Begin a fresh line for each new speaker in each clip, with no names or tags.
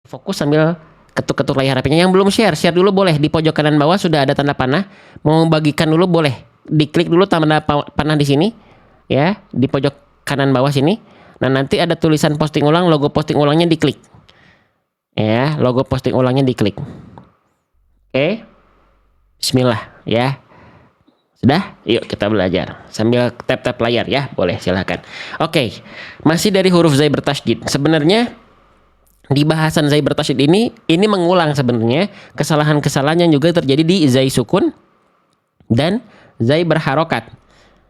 Fokus sambil ketuk-ketuk layar HP-nya. Yang belum share dulu boleh. Di pojok kanan bawah sudah ada tanda panah. Mau bagikan dulu boleh. Diklik dulu tanda panah di sini. Ya, di pojok kanan bawah sini. Nah, nanti ada tulisan posting ulang, logo posting ulangnya diklik. Ya, logo posting ulangnya diklik. Oke. Bismillah ya. Sudah? Yuk kita belajar. Sambil tap-tap layar ya. Boleh, silahkan. Oke. Masih dari huruf zai bertasydid. Sebenarnya di bahasan zai bertasydid ini mengulang sebenarnya kesalahan-kesalahan yang juga terjadi di zai sukun dan zai berharokat.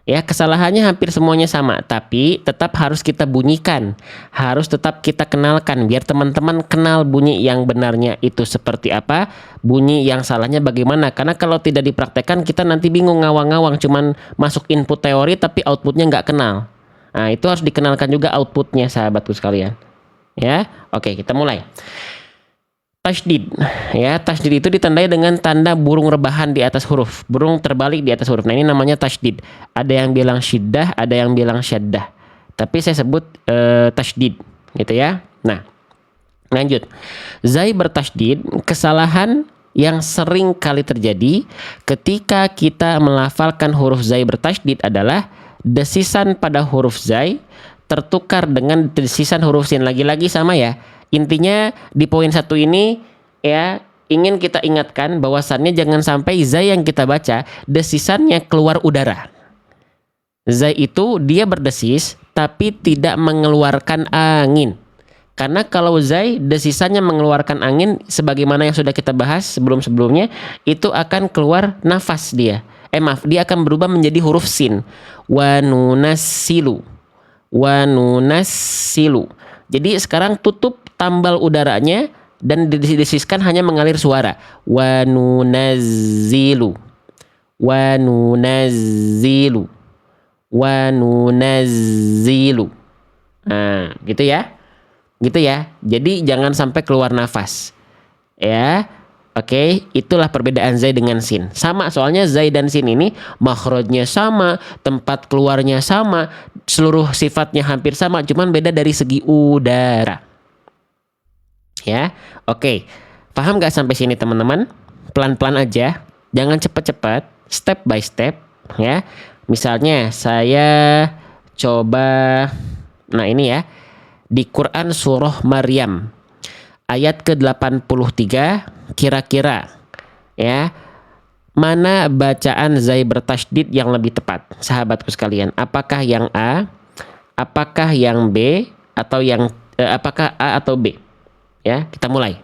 Ya, kesalahannya hampir semuanya sama, tapi tetap harus kita bunyikan, harus tetap kita kenalkan biar teman-teman kenal bunyi yang benarnya itu seperti apa, bunyi yang salahnya bagaimana. Karena kalau tidak dipraktekkan kita nanti bingung, ngawang-ngawang, cuman masuk input teori tapi outputnya nggak kenal. Nah, itu harus dikenalkan juga outputnya, sahabatku sekalian. Ya, oke, kita mulai. Tasydid, ya, tasydid itu ditandai dengan tanda burung rebahan di atas huruf, burung terbalik di atas huruf. Nah, ini namanya tasydid. Ada yang bilang syiddah, ada yang bilang syaddah. Tapi saya sebut tasydid, gitu ya. Nah, lanjut. Zai bertasydid, kesalahan yang sering kali terjadi ketika kita melafalkan huruf zai bertasydid adalah desisan pada huruf zai tertukar dengan desisan huruf sin. Lagi-lagi sama ya. Intinya di poin 1 ini ya, ingin kita ingatkan bahwasannya jangan sampai zai yang kita baca desisannya keluar udara. Zai itu dia berdesis tapi tidak mengeluarkan angin. Karena kalau zai desisannya mengeluarkan angin, sebagaimana yang sudah kita bahas sebelum-sebelumnya, itu akan keluar nafas dia. Dia akan berubah menjadi huruf sin. Wa nunasilu. Wa nunasilu. Jadi sekarang tutup tambal udaranya dan didesiskan hanya mengalir suara. Wa nunazzilu. Wa nunazzilu. Wa nunazzilu. Nah, gitu ya. Gitu ya. Jadi jangan sampai keluar nafas. Ya. Oke, itulah perbedaan zai dengan sin. Sama, soalnya zai dan sin ini makhrajnya sama, tempat keluarnya sama, seluruh sifatnya hampir sama, cuman beda dari segi udara. Ya, oke. Paham gak sampai sini teman-teman? Pelan-pelan aja, jangan cepat-cepat, step by step ya. Misalnya saya coba, nah ini ya, di Quran surah Maryam ayat ke-83, kira-kira ya, mana bacaan zai bertasydid yang lebih tepat, sahabatku sekalian? Apakah yang A, apakah yang B, atau yang apakah A atau B? Ya, kita mulai.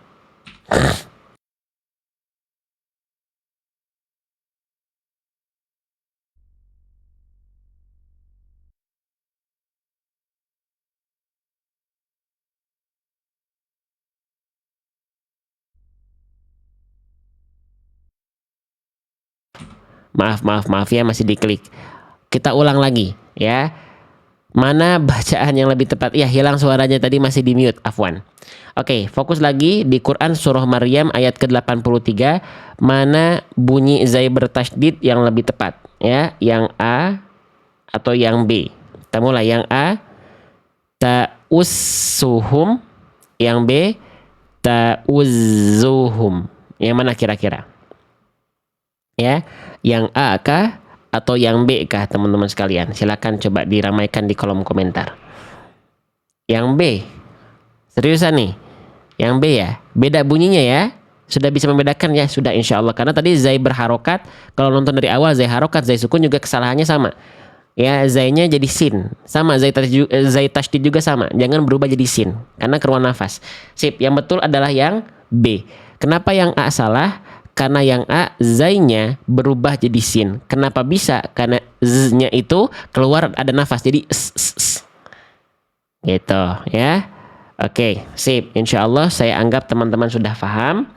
Maaf ya, masih diklik. Kita ulang lagi ya. Mana bacaan yang lebih tepat? Ya, hilang suaranya tadi, masih di mute, afwan. Oke, fokus lagi di Quran surah Maryam ayat ke-83. Mana bunyi zai bertasydid yang lebih tepat? Ya, yang A atau yang B? Kita mulai. Yang A, ta'ussuhum. Yang B, ta'uzzuhum. Yang mana kira-kira? Ya, yang A kah atau yang B kah teman-teman sekalian? Silakan coba diramaikan di kolom komentar. Yang B. Seriusan nih? Yang B ya? Beda bunyinya ya? Sudah bisa membedakan ya? Sudah, insya Allah. Karena tadi zai berharokat, kalau nonton dari awal zai harokat, zai sukun juga kesalahannya sama. Ya, zainya jadi sin. Sama, zai tasydid juga sama. Jangan berubah jadi sin karena keluar nafas. Sip, yang betul adalah yang B. Kenapa yang A salah? Karena yang A zainya berubah jadi sin. Kenapa bisa? Karena z-nya itu keluar ada nafas jadi s. Gitu ya. Oke, sip. Insya Allah saya anggap teman-teman sudah paham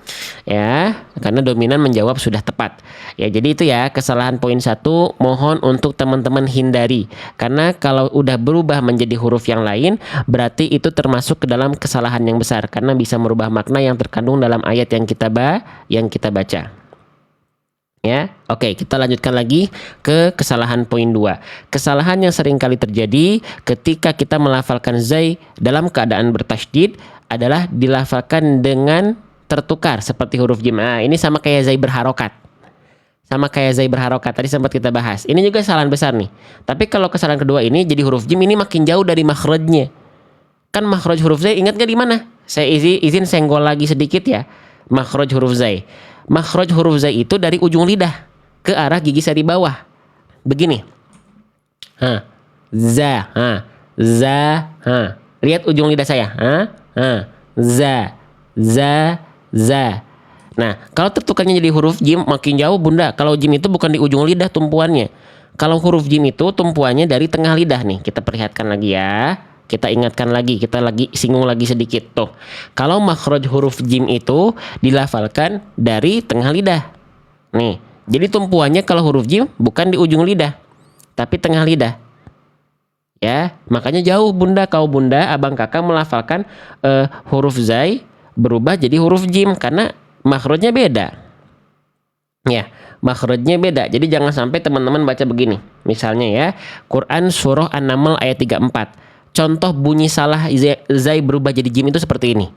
ya, karena dominan menjawab sudah tepat. Ya, jadi itu ya kesalahan poin 1, mohon untuk teman-teman hindari. Karena kalau udah berubah menjadi huruf yang lain, berarti itu termasuk ke dalam kesalahan yang besar karena bisa merubah makna yang terkandung dalam ayat yang kita baca. Ya, oke, kita lanjutkan lagi ke kesalahan poin 2. Kesalahan yang sering kali terjadi ketika kita melafalkan zai dalam keadaan bertasydid adalah dilafalkan dengan tertukar seperti huruf jim. Nah, ini sama kayak zai berharokat. Sama kayak zai berharokat tadi sempat kita bahas. Ini juga kesalahan besar nih. Tapi kalau kesalahan kedua ini jadi huruf jim, ini makin jauh dari makhrajnya. Kan makhraj huruf zai ingat gak di mana? Saya izin senggol lagi sedikit ya. Makhraj huruf zai. Makhraj huruf zai itu dari ujung lidah ke arah gigi sari bawah. Begini. Ha. Za, ha. Za, ha. Lihat ujung lidah saya. Ha. Ha. Za. Za, za. Nah, kalau tertukarnya jadi huruf jim makin jauh Bunda. Kalau jim itu bukan di ujung lidah tumpuannya. Kalau huruf jim itu tumpuannya dari tengah lidah nih. Kita perlihatkan lagi ya. Kita ingatkan lagi, kita lagi singgung lagi sedikit tuh. Kalau makhraj huruf jim itu dilafalkan dari tengah lidah. Nih, jadi tumpuannya kalau huruf jim bukan di ujung lidah, tapi tengah lidah. Ya, makanya jauh Bunda, kau Bunda, abang kakak melafalkan huruf zai berubah jadi huruf jim karena makhrajnya beda. Ya, makhrajnya beda. Jadi jangan sampai teman-teman baca begini. Misalnya ya, Quran surah An-Naml ayat 34. Contoh bunyi salah zai berubah jadi jim itu seperti ini.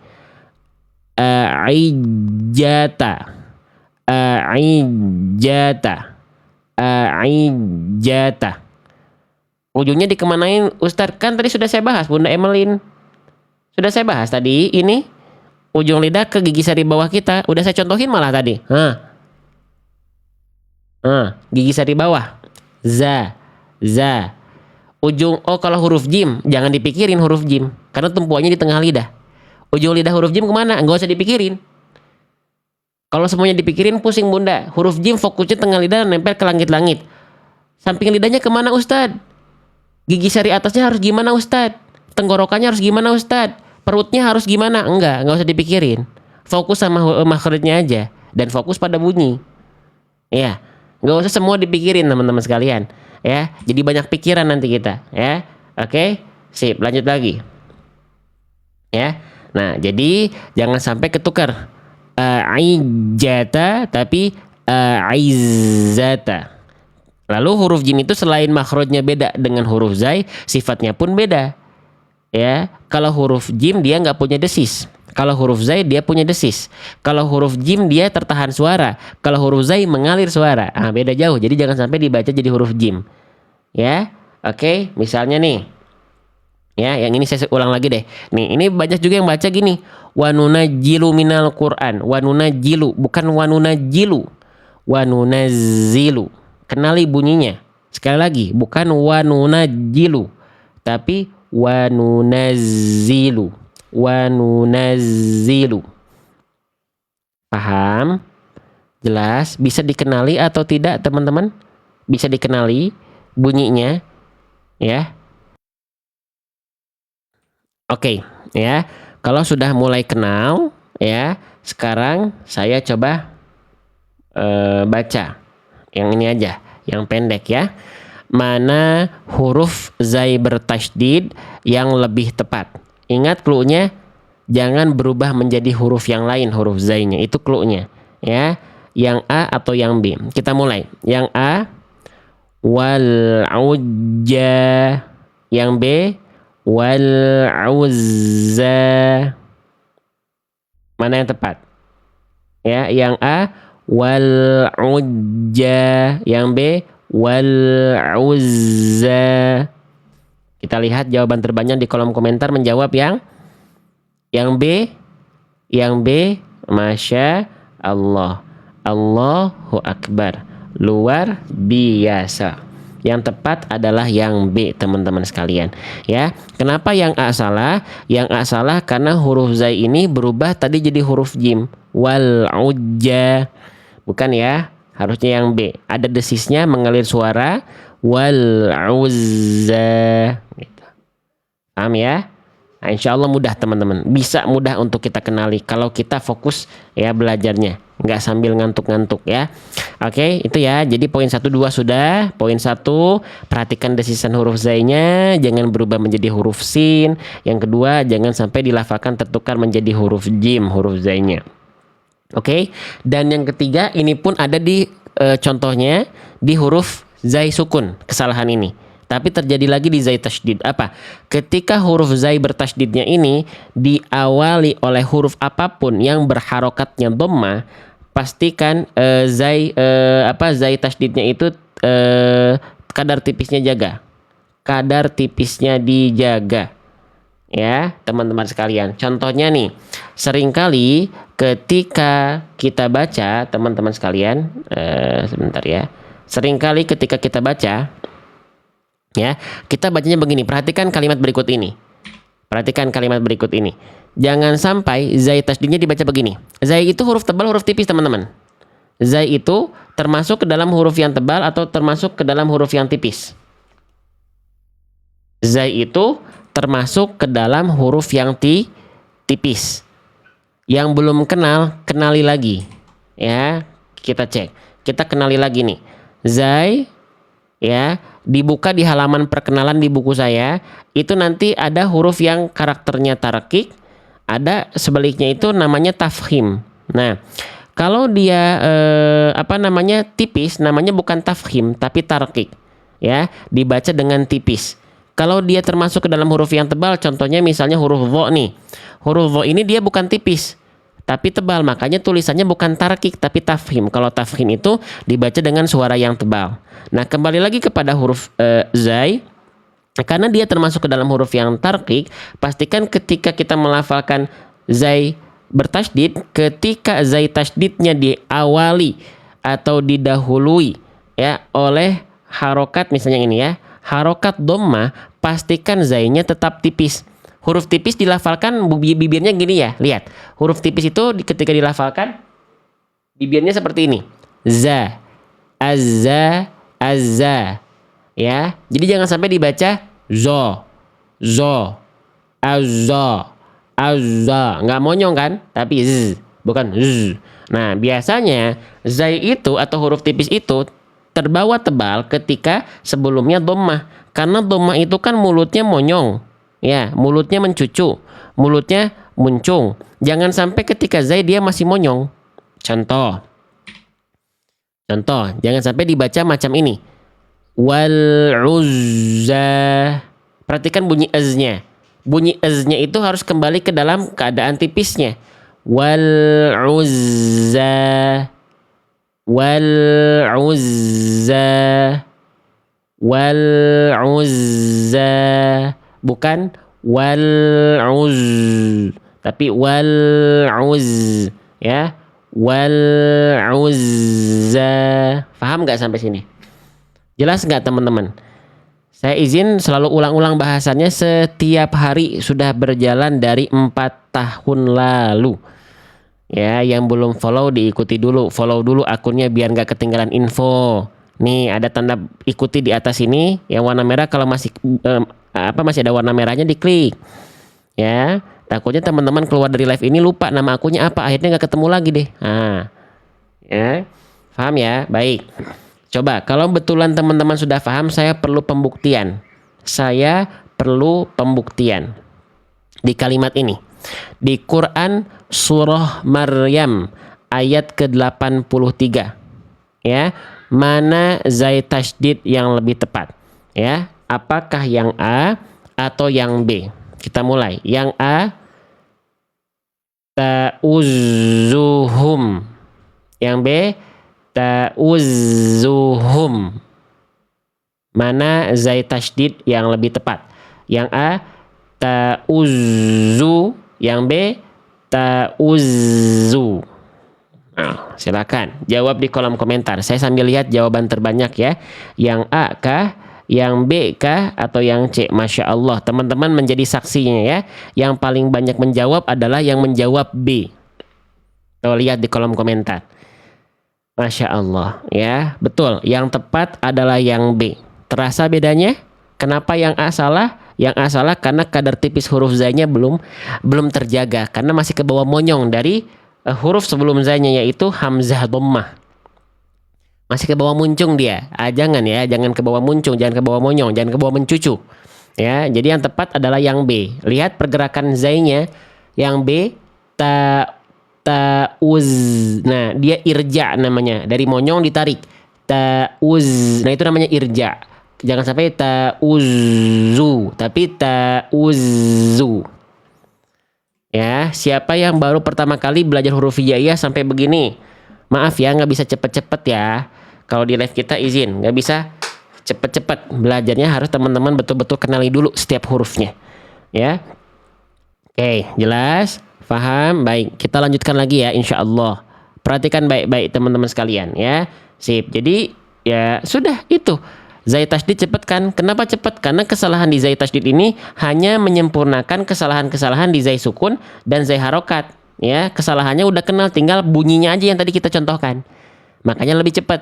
Aijata. Aijata. Aijata. Ujungnya dikemanain Ustadz? Kan tadi sudah saya bahas Bunda Emelin. Sudah saya bahas tadi ini. Ujung lidah ke gigi sari bawah kita. Udah saya contohin malah tadi. Gigi sari bawah. Za. Za. Ujung, kalau huruf jim jangan dipikirin huruf jim karena tumpuannya di tengah lidah. Ujung lidah huruf jim kemana? Nggak usah dipikirin. Kalau semuanya dipikirin pusing Bunda. Huruf jim fokusnya tengah lidah nempel ke langit-langit. Samping lidahnya kemana Ustadz? Gigi sari atasnya harus gimana Ustadz? Tenggorokannya harus gimana Ustadz? Perutnya harus gimana? Nggak usah dipikirin. Fokus sama makhrajnya aja dan fokus pada bunyi. Ya, nggak usah semua dipikirin teman-teman sekalian. Ya, jadi banyak pikiran nanti kita ya. Oke, sip, lanjut lagi ya. Nah, jadi jangan sampai ketukar aijata tapi aizata. Lalu huruf jim itu selain makhrajnya beda dengan huruf zai, sifatnya pun beda ya. Kalau huruf jim dia nggak punya desis. Kalau huruf zai dia punya desis. Kalau huruf jim dia tertahan suara. Kalau huruf zai mengalir suara. Beda jauh. Jadi jangan sampai dibaca jadi huruf jim. Ya, oke. Misalnya nih. Ya, yang ini saya ulang lagi deh. Nih, ini banyak juga yang baca gini. Wanunajjilu minal Qur'an. Wanunajjilu, bukan wanunajjilu. Wanunazzilu. Kenali bunyinya. Sekali lagi, bukan wanunajjilu, tapi wanunazzilu. Wanunazzilu. Paham? Jelas? Bisa dikenali atau tidak teman-teman? Bisa dikenali bunyinya ya. Oke, ya. Kalau sudah mulai kenal ya, sekarang saya coba baca yang ini aja, yang pendek ya. Mana huruf zai bertasydid yang lebih tepat? Ingat cluenya, jangan berubah menjadi huruf yang lain, huruf zainya. Itu cluenya ya. Yang A atau yang B. Kita mulai. Yang A wal ujja. Yang B wal uzza. Mana yang tepat? Ya, yang A wal ujja. Yang B wal uzza. Kita lihat jawaban terbanyak di kolom komentar menjawab yang B. Yang B, Masya Allah. Allahu Akbar. Luar biasa. Yang tepat adalah yang B, teman-teman sekalian. Ya, kenapa yang A salah? Yang A salah karena huruf zai ini berubah tadi jadi huruf jim. Wal ujja. Bukan ya, harusnya yang B. Ada desisnya mengalir suara. Wal uzza. Gitu. Paham ya? Nah, insya Allah mudah teman-teman. Bisa mudah untuk kita kenali kalau kita fokus ya belajarnya, nggak sambil ngantuk-ngantuk ya. Oke, itu ya. Jadi poin 1 2 sudah. Poin 1, perhatikan desisan huruf zainya, jangan berubah menjadi huruf sin. Yang kedua, jangan sampai dilafalkan tertukar menjadi huruf jim, huruf zainya. Oke. Dan yang ketiga, ini pun ada di contohnya di huruf zai sukun kesalahan ini. Tapi terjadi lagi di zai tasydid. Apa? Ketika huruf zai bertasydidnya ini diawali oleh huruf apapun yang berharokatnya dhammah, pastikan zai tasydidnya itu kadar tipisnya jaga. Kadar tipisnya dijaga. Ya, teman-teman sekalian. Contohnya nih, seringkali ketika kita baca, teman-teman sekalian, sebentar ya. Seringkali ketika kita baca, ya, kita bacanya begini. Perhatikan kalimat berikut ini. Perhatikan kalimat berikut ini. Jangan sampai zai tasydidnya dibaca begini. Zai itu huruf tebal, huruf tipis, teman-teman. Zai itu termasuk ke dalam huruf yang tebal atau termasuk ke dalam huruf yang tipis? Zai itu termasuk ke dalam huruf yang tipis. Yang belum kenal, kenali lagi. Ya, kita cek. Kita kenali lagi nih. Zai, ya, dibuka di halaman perkenalan di buku saya. Itu nanti ada huruf yang karakternya tarakik. Ada sebaliknya itu namanya tafkhim. Nah, kalau dia tipis, namanya bukan tafkhim tapi tarakik. Ya, dibaca dengan tipis. Kalau dia termasuk ke dalam huruf yang tebal, contohnya misalnya huruf dha nih. Huruf dha ini dia bukan tipis, tapi tebal. Makanya tulisannya bukan tarakik, tapi tafkhim. Kalau tafkhim itu dibaca dengan suara yang tebal. Nah, kembali lagi kepada huruf zai. Karena dia termasuk ke dalam huruf yang tarakik, pastikan ketika kita melafalkan zai bertasydid, ketika zai tasydidnya diawali atau didahului ya oleh harokat, misalnya ini ya, harokat dhammah, pastikan zainya tetap tipis. Huruf tipis dilafalkan bibirnya gini ya, lihat. Huruf tipis itu ketika dilafalkan bibirnya seperti ini. Za, azza, azza. Ya, jadi jangan sampai dibaca zo, azza, azza. Nggak monyong kan? Tapi z, bukan z. Nah, biasanya zai itu atau huruf tipis itu terbawa tebal ketika sebelumnya dhammah. Karena dhammah itu kan mulutnya monyong. Ya, mulutnya mencucu, mulutnya muncung. Jangan sampai ketika zai dia masih monyong. Contoh, jangan sampai dibaca macam ini. Wal uzza. Perhatikan bunyi aznya. Bunyi aznya itu harus kembali ke dalam keadaan tipisnya. Wal uzza. Wal uzza. Wal uzza. Bukan wal uz, tapi wal uz, ya. Wal uzza. Paham nggak sampai sini? Jelas nggak teman-teman? Saya izin selalu ulang-ulang bahasannya setiap hari, sudah berjalan dari 4 tahun lalu. Ya, yang belum follow diikuti dulu, follow dulu akunnya biar nggak ketinggalan info. Nih ada tanda ikuti di atas ini, yang warna merah. Kalau masih masih ada warna merahnya diklik. Ya, takutnya teman-teman keluar dari live ini lupa nama akunnya apa, akhirnya nggak ketemu lagi deh. Nah, ya, paham ya? Baik. Coba kalau betulan teman-teman sudah paham, saya perlu pembuktian. Saya perlu pembuktian di kalimat ini. Di Quran surah Maryam ayat ke-83. Ya, mana zai tasydid yang lebih tepat? Ya, apakah yang A atau yang B? Kita mulai. Yang A, ta'uzzuhum. Yang B, ta'uzzuhum. Mana zai tasydid yang lebih tepat? Yang A, ta'uzzu. Yang B, ta'uzzu. Nah, silakan jawab di kolom komentar. Saya sambil lihat jawaban terbanyak ya. Yang A kah, yang B kah, atau yang C? Masya Allah, teman-teman menjadi saksinya ya. Yang paling banyak menjawab adalah yang menjawab B. Tuh, lihat di kolom komentar. Masya Allah ya, betul. Yang tepat adalah yang B. Terasa bedanya? Kenapa yang A salah? Yang A salah karena kadar tipis huruf zainya belum terjaga, karena masih ke bawah monyong dari huruf sebelum zainya, yaitu hamzah dhammah. Masih ke bawah muncung dia. Jangan ya, jangan ke bawah muncung, jangan ke bawah monyong, jangan ke bawah mencucu. Ya, jadi yang tepat adalah yang B. Lihat pergerakan zainya. Yang B, ta'uz. Nah, Nah, dia irja namanya. Dari monyong ditarik. Ta'uz. Nah, itu namanya irja. Jangan sampai ta'uzu, tapi ta'uzu. Ya, siapa yang baru pertama kali belajar huruf hijaiyah sampai begini? Maaf ya, nggak bisa cepet-cepet ya. Kalau di live kita izin, nggak bisa cepet-cepet. Belajarnya harus teman-teman betul-betul kenali dulu setiap hurufnya. Ya, oke, jelas, paham, baik. Kita lanjutkan lagi ya, insya Allah. Perhatikan baik-baik teman-teman sekalian ya. Sip. Jadi ya sudah itu. Zai tasdid cepet kan? Kenapa cepet? Karena kesalahan di zai tasdid ini hanya menyempurnakan kesalahan-kesalahan di zai sukun dan zai harokat. Ya, kesalahannya udah kenal, tinggal bunyinya aja yang tadi kita contohkan. Makanya lebih cepet.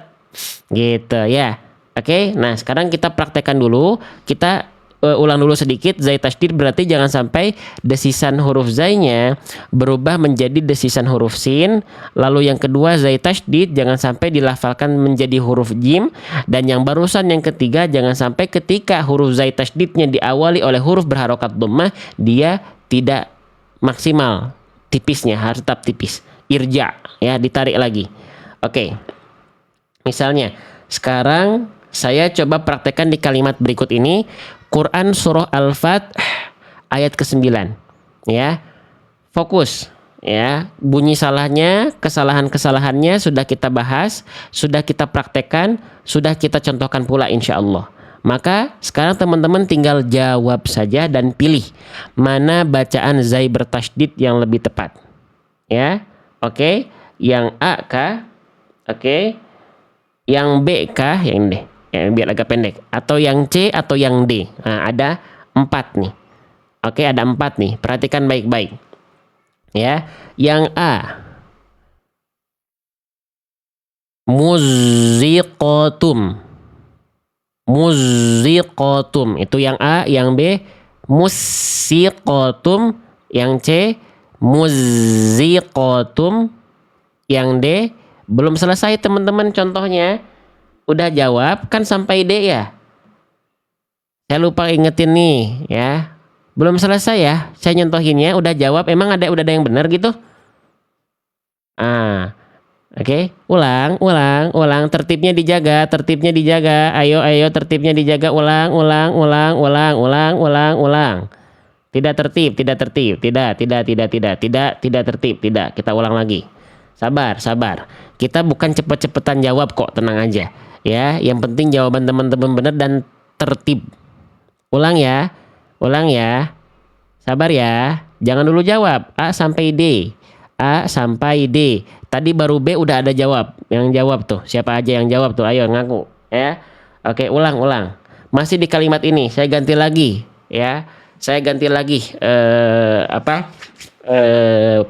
Gitu ya. Oke, nah sekarang kita praktekkan dulu. Kita ulang dulu sedikit. Zai tasdid berarti jangan sampai desisan huruf zainya berubah menjadi desisan huruf sin. Lalu yang kedua, zai tasdid jangan sampai dilafalkan menjadi huruf jim. Dan yang barusan yang ketiga, jangan sampai ketika huruf zai tasdidnya diawali oleh huruf berharokat dhammah, dia tidak maksimal, tipisnya harus tetap tipis. Irja ya, ditarik lagi. Oke. Misalnya sekarang saya coba praktekkan di kalimat berikut ini. Quran surah Al-Fat ayat ke-9 ya. Fokus ya. Bunyi salahnya, kesalahan-kesalahannya sudah kita bahas, sudah kita praktekkan, sudah kita contohkan pula insya Allah. Maka sekarang teman-teman tinggal jawab saja dan pilih mana bacaan zai bertasydid yang lebih tepat. Ya. Oke, yang A kah? Oke. Yang B kah? Yang D. Ya, biar agak pendek. Atau yang C atau yang D. Nah, ada 4 nih. Oke, ada 4 nih. Perhatikan baik-baik. Ya, yang A. Muziqatum. Muziqatum. Itu yang A. Yang B. Musiqatum. Yang C. Muziqatum. Yang D. Belum selesai teman-teman contohnya. Udah jawab kan sampai D ya. Saya lupa ingetin nih ya. Belum selesai ya. Saya nyontohinnya udah jawab. Emang udah ada yang benar gitu? Oke. Ulang. Tertibnya dijaga. Ayo tertibnya dijaga. Ulang. Tidak tertib. Tidak tertib. Tidak. Kita ulang lagi. Sabar. Kita bukan cepet-cepetan jawab kok, tenang aja. Ya, yang penting jawaban teman-teman benar dan tertib. Ulang ya. Sabar ya. Jangan dulu jawab A sampai D. Tadi baru B udah ada jawab. Yang jawab tuh, siapa aja yang jawab tuh? Ayo ngaku ya. Oke, ulang. Masih di kalimat ini, saya ganti lagi ya.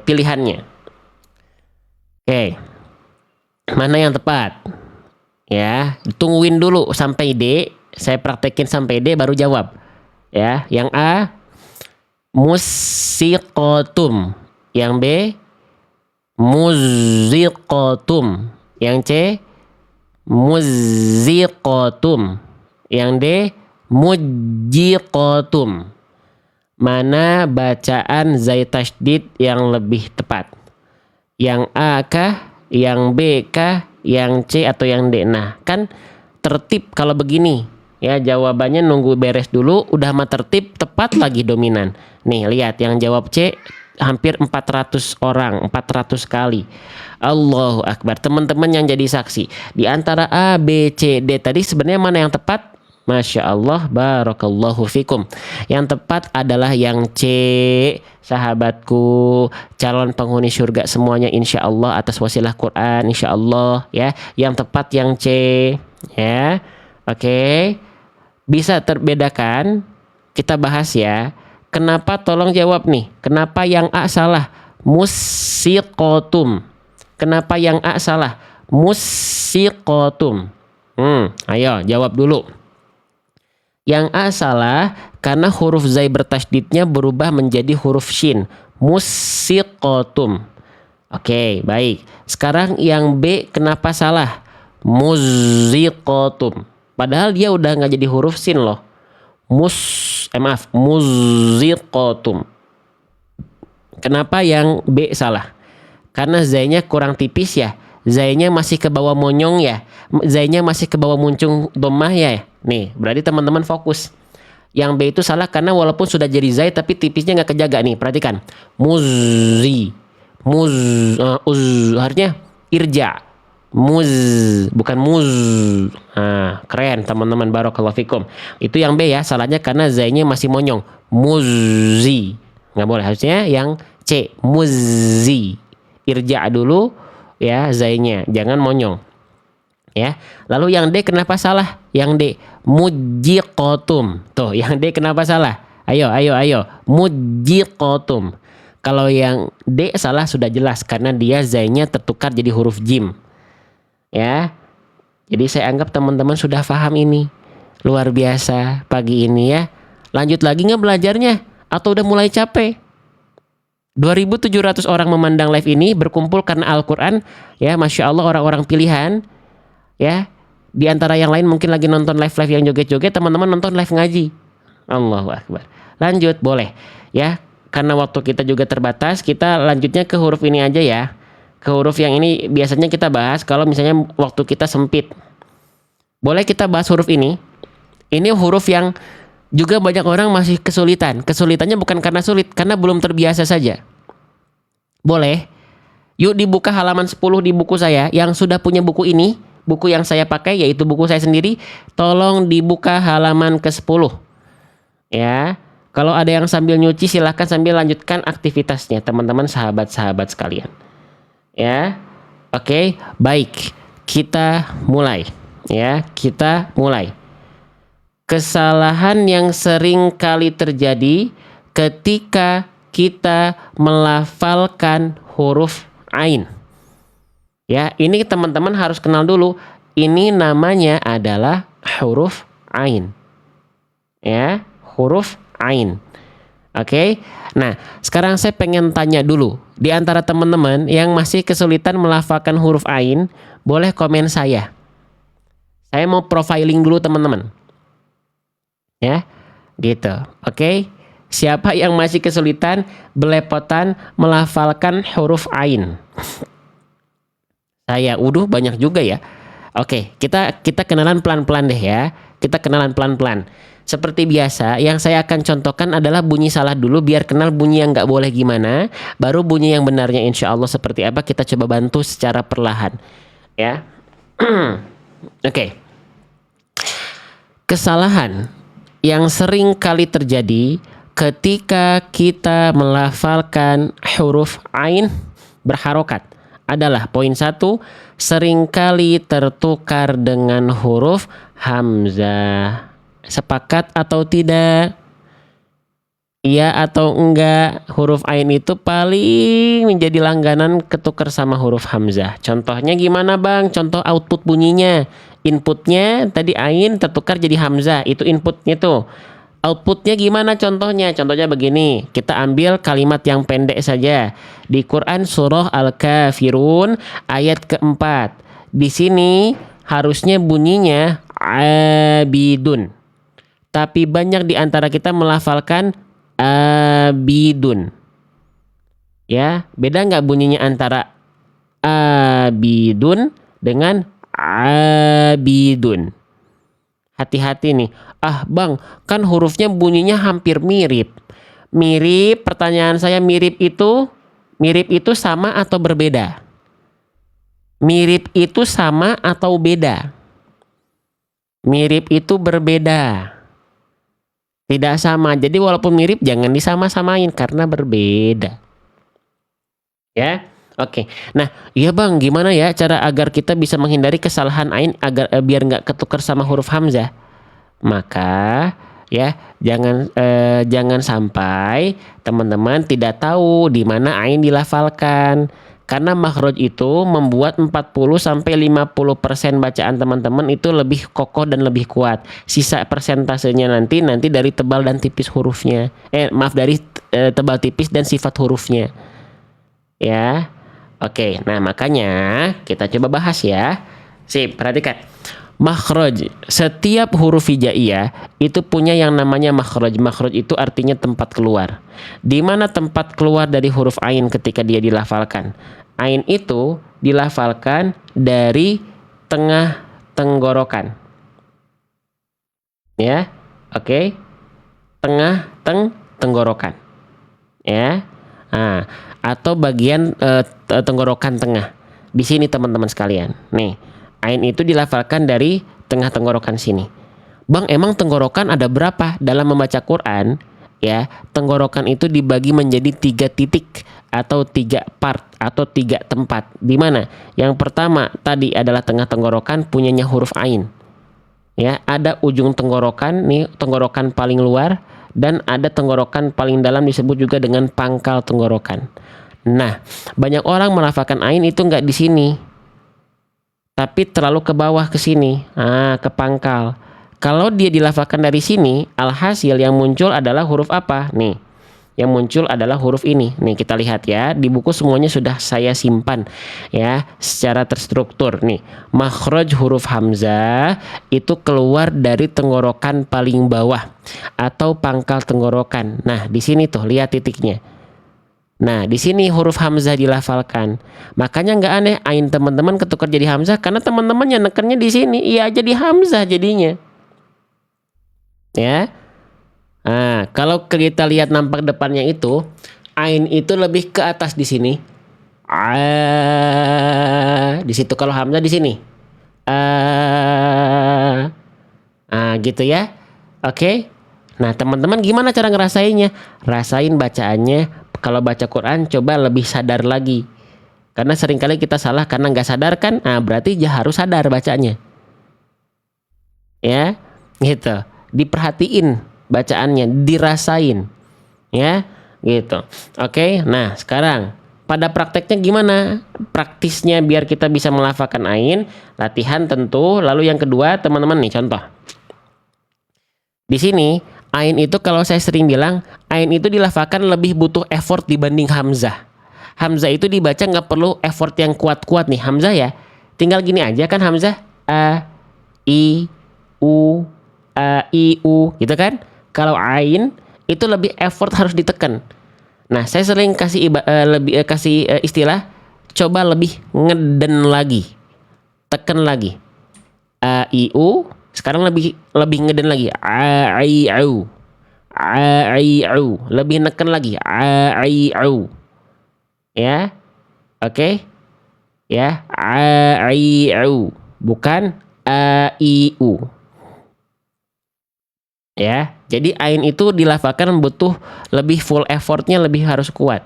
Pilihannya. Oke. Mana yang tepat? Ya, tungguin dulu sampai D. Saya praktekin sampai D baru jawab. Ya, yang A musiqatum, yang B muziqatum, yang C muziqatum, yang D mujiqatum. Mana bacaan zai tasydid yang lebih tepat? Yang A kah? Yang B kah? Yang C atau yang D? Nah, kan tertib kalau begini ya, jawabannya nunggu beres dulu, udah mah tertib, tepat lagi dominan. Nih lihat yang jawab C hampir 400 orang, 400 kali. Allahu Akbar. Teman-teman yang jadi saksi, di antara A, B, C, D tadi sebenarnya mana yang tepat? Masya Allah, barakallahu fikum. Yang tepat adalah yang C, sahabatku, calon penghuni surga semuanya insya Allah atas wasilah Quran insya Allah ya. Yang tepat yang C ya. Oke. Bisa terbedakan? Kita bahas ya. Kenapa, tolong jawab nih. Kenapa yang A salah? Musiqatum. Kenapa yang A salah? Musiqatum. Ayo jawab dulu. Yang A salah karena huruf zai bertasydidnya berubah menjadi huruf shin. Musiqatum. Oke, baik. Sekarang yang B kenapa salah? Muziqatum. Padahal dia udah nggak jadi huruf sin loh. Muziqatum. Kenapa yang B salah? Karena zainya kurang tipis ya. Zainya masih ke bawah monyong ya. Zainya masih ke bawah muncung dhammah ya. Nih, berarti teman-teman fokus. Yang B itu salah karena walaupun sudah jadi zai tapi tipisnya nggak kejaga nih. Perhatikan. Muzzi. Harusnya irja. Muz, bukan muz. Nah, keren teman-teman, barakallahu fikum. Itu yang B ya, salahnya karena zainya masih monyong. Muzzi. Nggak boleh, harusnya yang C. Muzzi. Irja dulu ya zainya, jangan monyong. Ya. Lalu yang D kenapa salah? Yang D mujiqatum. Tuh, yang D kenapa salah? Ayo. Mujiqatum. Kalau yang D salah sudah jelas karena dia zainya tertukar jadi huruf jim. Ya. Jadi saya anggap teman-teman sudah paham ini. Luar biasa pagi ini ya. Lanjut lagi nggak belajarnya? Atau udah mulai capek? 2.700 orang memandang live ini berkumpul karena Al-Quran. Ya, Masya Allah orang-orang pilihan. Ya, di antara yang lain mungkin lagi nonton live-live yang joget-joget. Teman-teman nonton live ngaji. Allahu Akbar. Lanjut, boleh. Ya, karena waktu kita juga terbatas, kita lanjutnya ke huruf ini aja ya. Ke huruf yang ini biasanya kita bahas kalau misalnya waktu kita sempit. Boleh kita bahas huruf ini. Ini huruf yang juga banyak orang masih kesulitan. Kesulitannya bukan karena sulit, karena belum terbiasa saja. Boleh. Yuk dibuka halaman 10 di buku saya. Yang sudah punya buku ini, buku yang saya pakai yaitu buku saya sendiri, tolong dibuka halaman ke-10. Ya. Kalau ada yang sambil nyuci silahkan sambil lanjutkan aktivitasnya, teman-teman sahabat-sahabat sekalian. Ya. Oke, baik. Kita mulai. Ya, kita mulai. Kesalahan yang sering kali terjadi ketika kita melafalkan huruf ain. Ya, ini teman-teman harus kenal dulu. Ini namanya adalah huruf ain. Ya, huruf ain. Oke. Nah, sekarang saya pengen tanya dulu. Di antara teman-teman yang masih kesulitan melafalkan huruf ain, boleh komen saya. Saya mau profiling dulu teman-teman. Ya, gitu. Oke. Siapa yang masih kesulitan belepotan melafalkan huruf ain? Saya, banyak juga ya. Oke, kita kenalan pelan-pelan deh ya. Kita kenalan pelan-pelan. Seperti biasa, yang saya akan contohkan adalah bunyi salah dulu biar kenal bunyi yang nggak boleh gimana. Baru bunyi yang benarnya insya Allah seperti apa kita coba bantu secara perlahan. Ya. Oke. Kesalahan yang sering kali terjadi ketika kita melafalkan huruf ain berharokat adalah poin 1, seringkali tertukar dengan huruf hamzah. Sepakat atau tidak? Iya atau enggak? Huruf ain itu paling menjadi langganan ketukar sama huruf hamzah. Contohnya gimana bang? Contoh output bunyinya. Inputnya tadi ain tertukar jadi hamzah. Itu inputnya tuh. Outputnya gimana contohnya? Contohnya begini. Kita ambil kalimat yang pendek saja. Di Quran surah Al-Kafirun ayat keempat. Di sini harusnya bunyinya abidun. Tapi banyak di antara kita melafalkan abidun. Ya, beda nggak bunyinya antara abidun dengan abidun? Hati-hati nih. Ah bang, kan hurufnya bunyinya hampir mirip. Mirip, pertanyaan saya mirip itu sama atau berbeda? Mirip itu sama atau beda? Mirip itu berbeda. Tidak sama. Jadi walaupun mirip jangan disama-samain karena berbeda. Ya. Oke. Nah, iya bang, gimana ya cara agar kita bisa menghindari kesalahan ain agar biar nggak ketukar sama huruf hamzah? Maka ya jangan sampai teman-teman tidak tahu di mana ain dilafalkan. Karena makhraj itu membuat 40-50% bacaan teman-teman itu lebih kokoh dan lebih kuat. Sisa persentasenya nanti dari tebal dan tipis hurufnya. Dari tebal tipis dan sifat hurufnya. Ya. Oke, nah makanya kita coba bahas ya. Sip, perhatikan. Makhraj, setiap huruf hijaiyah itu punya yang namanya makhraj. Makhraj itu artinya tempat keluar. Di mana tempat keluar dari huruf ain ketika dia dilafalkan? Ain itu dilafalkan dari tengah tenggorokan. Ya, oke. Tengah tenggorokan. Ya. Nah, atau bagian tenggorokan tengah. Di sini teman-teman sekalian. Nih. Ain itu dilafalkan dari tengah tenggorokan sini. Bang, emang tenggorokan ada berapa? Dalam membaca Quran, ya, tenggorokan itu dibagi menjadi 3 titik atau 3 part atau 3 tempat. Di mana? Yang pertama tadi adalah tengah tenggorokan punyanya huruf ain. Ya, ada ujung tenggorokan, nih tenggorokan paling luar, dan ada tenggorokan paling dalam disebut juga dengan pangkal tenggorokan. Nah, banyak orang melafalkan ain itu nggak di sini, tapi terlalu ke bawah ke sini, ke pangkal. Kalau dia dilafalkan dari sini, alhasil yang muncul adalah huruf apa? Nih, yang muncul adalah huruf ini. Nih kita lihat ya, di buku semuanya sudah saya simpan ya, secara terstruktur. Nih, makhraj huruf hamzah itu keluar dari tenggorokan paling bawah atau pangkal tenggorokan. Nah, di sini tuh lihat titiknya. Nah, di sini huruf hamzah dilafalkan. Makanya nggak aneh ain teman-teman ketukar jadi hamzah karena teman-teman yang nekennya di sini. Iya, jadi hamzah jadinya. Ya. Nah, kalau kita lihat nampak depannya itu, ain itu lebih ke atas di sini. Di situ kalau hamzah di sini. Gitu ya. Oke. Nah, teman-teman gimana cara ngerasainnya? Rasain bacaannya. Kalau baca Quran coba lebih sadar lagi, karena seringkali kita salah karena nggak sadar kan. Berarti harus sadar bacanya ya, gitu. Diperhatiin bacaannya, dirasain ya, gitu. Oke. Nah, sekarang pada prakteknya gimana praktisnya biar kita bisa melafalkan ain? Latihan tentu. Lalu yang kedua teman-teman nih contoh di sini. Ain itu kalau saya sering bilang, ain itu dilafalkan lebih butuh effort dibanding hamzah. Hamzah itu dibaca nggak perlu effort yang kuat-kuat nih. Hamzah ya, tinggal gini aja kan hamzah. I, U, I, U, gitu kan. Kalau ain itu lebih effort harus ditekan. Nah, saya sering kasih istilah, coba lebih ngeden lagi, tekan lagi. I, U. Sekarang lebih ngeden lagi. Ai'u. Lebih neken lagi. Ai'u. Ya. Oke. Ya. Ai'u. Bukan ai'u. Ya. Jadi ain itu dilafalkan butuh lebih full effortnya, lebih harus kuat.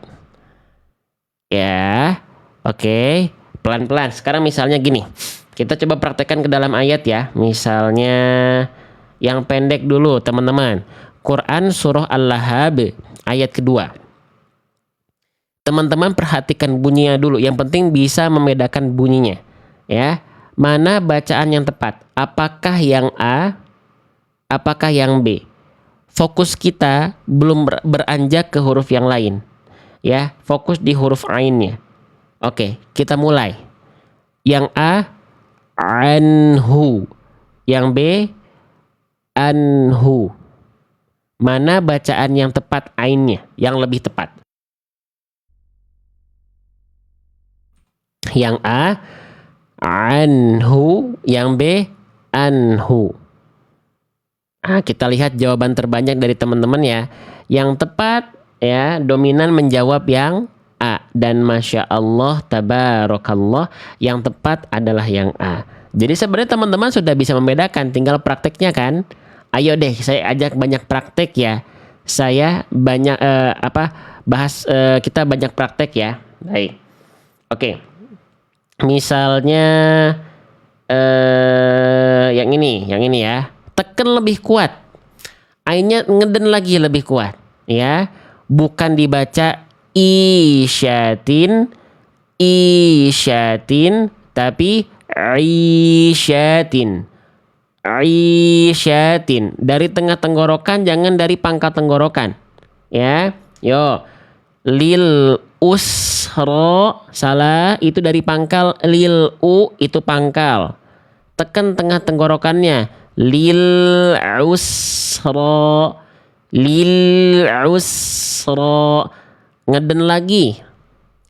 Ya. Oke. Pelan-pelan. Sekarang misalnya gini. Kita coba praktekkan ke dalam ayat ya. Misalnya yang pendek dulu teman-teman. Quran surah Al-Lahab ayat kedua. Teman-teman perhatikan bunyinya dulu. Yang penting bisa membedakan bunyinya. Ya. Mana bacaan yang tepat? Apakah yang A? Apakah yang B? Fokus kita belum beranjak ke huruf yang lain. Ya, fokus di huruf ainnya. Oke, kita mulai. Yang A anhu, yang B anhu. Mana bacaan yang tepat ainnya, yang lebih tepat? Yang A anhu, yang B anhu. Kita lihat jawaban terbanyak dari teman-teman ya. Yang tepat ya, dominan menjawab yang A, dan masya Allah tabarakallah yang tepat adalah yang A. Jadi sebenarnya teman-teman sudah bisa membedakan, tinggal prakteknya kan. Ayo deh saya ajak banyak praktek ya. Saya banyak kita banyak praktek ya. Baik. Oke. Misalnya yang ini ya. Tekan lebih kuat. Ainnya ngeden lagi lebih kuat ya. Bukan dibaca isyatin, tapi isyatin. Dari tengah tenggorokan, jangan dari pangkal tenggorokan ya. Yo, lil usro salah, itu dari pangkal. Lil u itu pangkal tekan tengah tenggorokannya. Lil usra, lil usra. Ngeden lagi.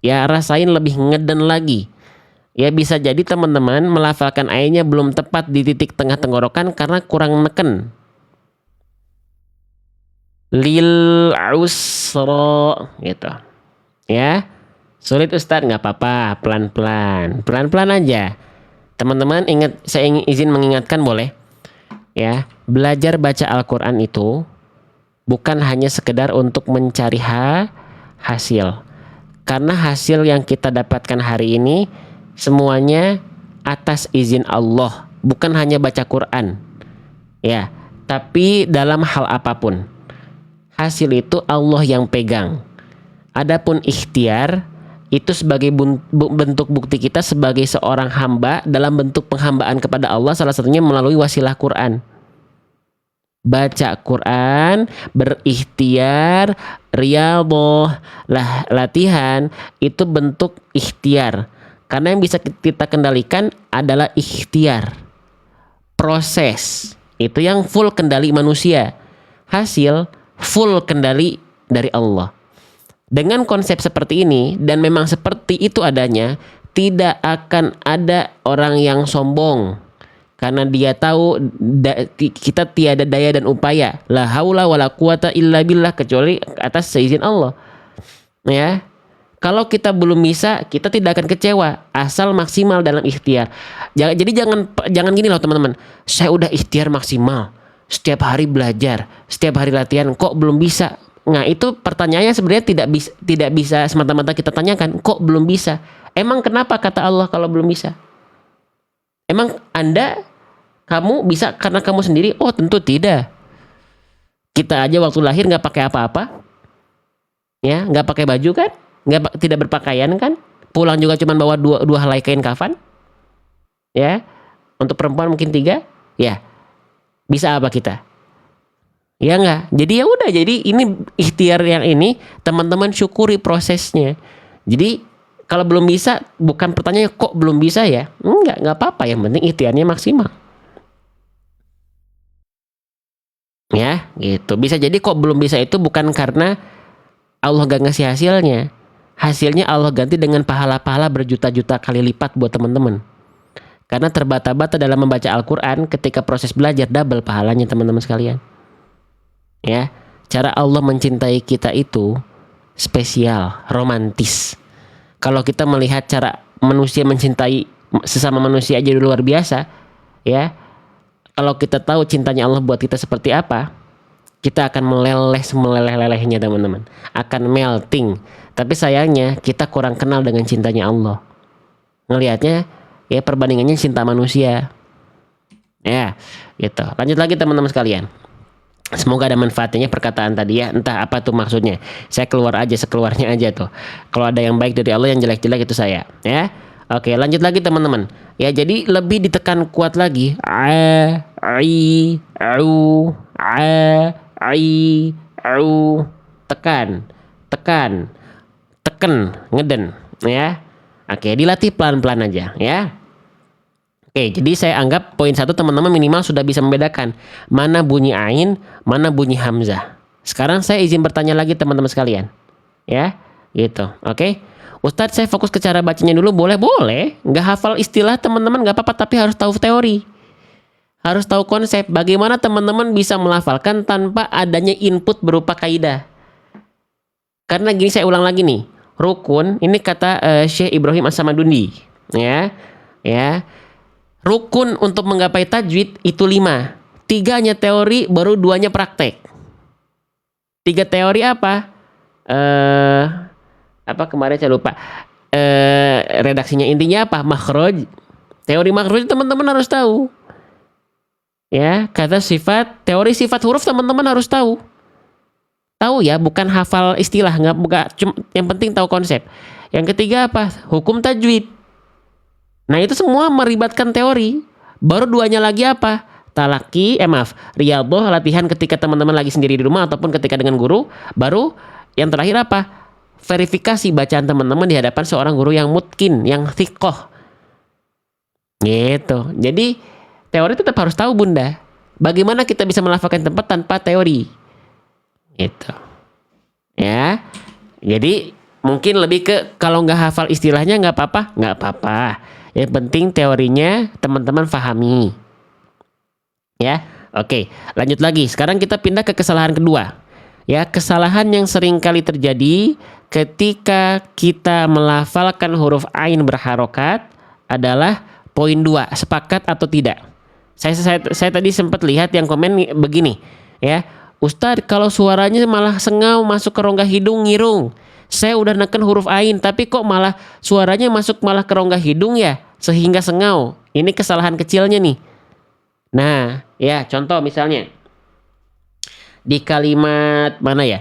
Ya, rasain lebih ngeden lagi. Ya, bisa jadi teman-teman melafalkan ayatnya belum tepat di titik tengah tenggorokan karena kurang neken. Lil usra gitu. Ya. Sulit Ustadz, nggak apa-apa, pelan-pelan. Pelan-pelan aja. Teman-teman ingat, saya izin mengingatkan boleh? Ya, belajar baca Al-Quran itu bukan hanya sekedar untuk mencari hasil. Karena hasil yang kita dapatkan hari ini semuanya atas izin Allah, bukan hanya baca Quran. Ya, tapi dalam hal apapun, hasil itu Allah yang pegang. Adapun ikhtiar itu sebagai bentuk bukti kita sebagai seorang hamba dalam bentuk penghambaan kepada Allah, salah satunya melalui wasilah Quran. Baca Quran, berikhtiar, riyadhah, latihan, itu bentuk ikhtiar. Karena yang bisa kita kendalikan adalah ikhtiar. Proses, itu yang full kendali manusia. Hasil, full kendali dari Allah. Dengan konsep seperti ini, dan memang seperti itu adanya, tidak akan ada orang yang sombong. Karena dia tahu kita tiada daya dan upaya. La haula wala quwata illa billah, kecuali atas seizin Allah. Ya. Kalau kita belum bisa, kita tidak akan kecewa asal maksimal dalam ikhtiar. Jadi jangan gini loh teman-teman. Saya udah ikhtiar maksimal. Setiap hari belajar, setiap hari latihan, kok belum bisa? Nah, itu pertanyaannya sebenarnya tidak bisa semata-mata kita tanyakan, kok belum bisa? Emang kenapa kata Allah kalau belum bisa? Emang kamu bisa karena kamu sendiri? Oh, tentu tidak. Kita aja waktu lahir nggak pakai apa-apa, ya, nggak pakai baju kan, tidak berpakaian kan, pulang juga cuma bawa dua helai kain kafan, ya. Untuk perempuan mungkin 3, ya. Bisa apa kita? Ya enggak. Jadi ya udah, jadi ini ikhtiar yang ini teman-teman syukuri prosesnya. Jadi kalau belum bisa, bukan pertanyaannya kok belum bisa ya? Enggak apa-apa, yang penting ikhtiarnya maksimal. Ya, gitu. Bisa jadi kok belum bisa itu bukan karena Allah gak ngasih hasilnya. Hasilnya Allah ganti dengan pahala-pahala berjuta-juta kali lipat buat teman-teman. Karena terbata-bata dalam membaca Al-Quran, ketika proses belajar double pahalanya teman-teman sekalian. Ya, cara Allah mencintai kita itu spesial, romantis. Kalau kita melihat cara manusia mencintai sesama manusia aja luar biasa, ya. Kalau kita tahu cintanya Allah buat kita seperti apa, kita akan meleleh semeleleh-lelehnya teman-teman, akan melting. Tapi sayangnya kita kurang kenal dengan cintanya Allah. Ngelihatnya ya perbandingannya cinta manusia. Ya, gitu. Lanjut lagi teman-teman sekalian. Semoga ada manfaatnya perkataan tadi ya. Entah apa tuh maksudnya. Saya keluar aja sekeluarnya aja tuh. Kalau ada yang baik dari Allah, yang jelek-jelek itu saya. Ya. Oke, lanjut lagi teman-teman. Ya, jadi lebih ditekan kuat lagi. Tekan, ngeden, ya. Oke, dilatih pelan-pelan aja, ya. Oke, jadi saya anggap poin 1 teman-teman minimal sudah bisa membedakan mana bunyi ain, mana bunyi hamzah. Sekarang saya izin bertanya lagi teman-teman sekalian. Ya, gitu. Oke. Ustadz, saya fokus ke cara bacanya dulu, boleh? Boleh. Nggak hafal istilah teman-teman nggak apa-apa, tapi harus tahu teori. Harus tahu konsep. Bagaimana teman-teman bisa melafalkan tanpa adanya input berupa kaidah. Karena gini, saya ulang lagi nih. Rukun, ini kata Syekh Ibrahim As-Samadundi. Ya. Rukun untuk menggapai tajwid itu 5. 3-nya teori, baru 2-nya praktek. 3 teori apa? Apa kemarin saya lupa. Redaksinya intinya apa? Makhraj. Teori makhraj teman-teman harus tahu. Ya, kata sifat, teori sifat huruf teman-teman harus tahu. Tahu ya, bukan hafal istilah, yang penting tahu konsep. Yang ketiga apa? Hukum tajwid. Nah, itu semua meribatkan teori. Baru 2-nya lagi apa? Riyadhah, latihan ketika teman-teman lagi sendiri di rumah ataupun ketika dengan guru. Baru yang terakhir apa? Verifikasi bacaan teman-teman di hadapan seorang guru yang mutkin, yang thiqah. Gitu. Jadi Teori tetap harus tahu Bunda. Bagaimana kita bisa melafalkan tempat tanpa teori? Gitu. Ya. Jadi mungkin lebih ke kalau nggak hafal istilahnya nggak apa-apa, nggak apa-apa. Yang penting teorinya teman-teman pahami. Ya. Oke, lanjut lagi. Sekarang kita pindah ke kesalahan kedua. Ya, kesalahan yang sering kali terjadi ketika kita melafalkan huruf ain berharokat adalah poin 2, sepakat atau tidak. Saya tadi sempat lihat yang komen begini, ya. Ustadz, kalau suaranya malah sengau masuk ke rongga hidung ngirung. Saya udah neken huruf ain, tapi kok malah suaranya masuk malah ke rongga hidung ya, sehingga sengau. Ini kesalahan kecilnya nih. Nah, ya contoh misalnya di kalimat mana ya?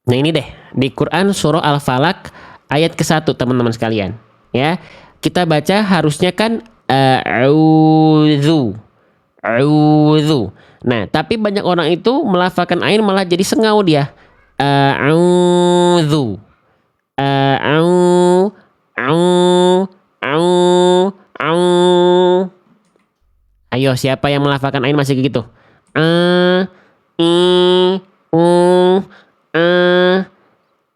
Nah ini deh, di Quran surah Al-Falaq ayat ke-1 teman-teman sekalian. Ya, kita baca harusnya kan a'udzu. A'udzu. Nah, tapi banyak orang itu melafalkan ain malah jadi sengau dia. A'udzu. A'u au au au. Ayo, siapa yang melafalkan ain masih gitu? I u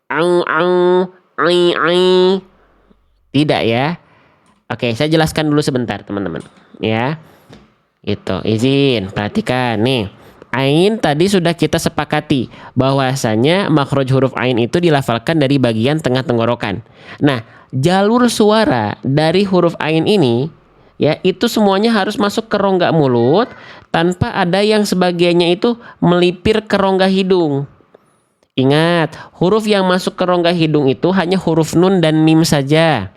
au au ai. Tidak ya. Oke, saya jelaskan dulu sebentar teman-teman. Ya. Itu, izin, perhatikan nih. Ain tadi sudah kita sepakati bahwasanya makhraj huruf ain itu dilafalkan dari bagian tengah tenggorokan. Nah, jalur suara dari huruf ain ini ya itu semuanya harus masuk ke rongga mulut tanpa ada yang sebagiannya itu melipir ke rongga hidung. Ingat, huruf yang masuk ke rongga hidung itu hanya huruf nun dan mim saja.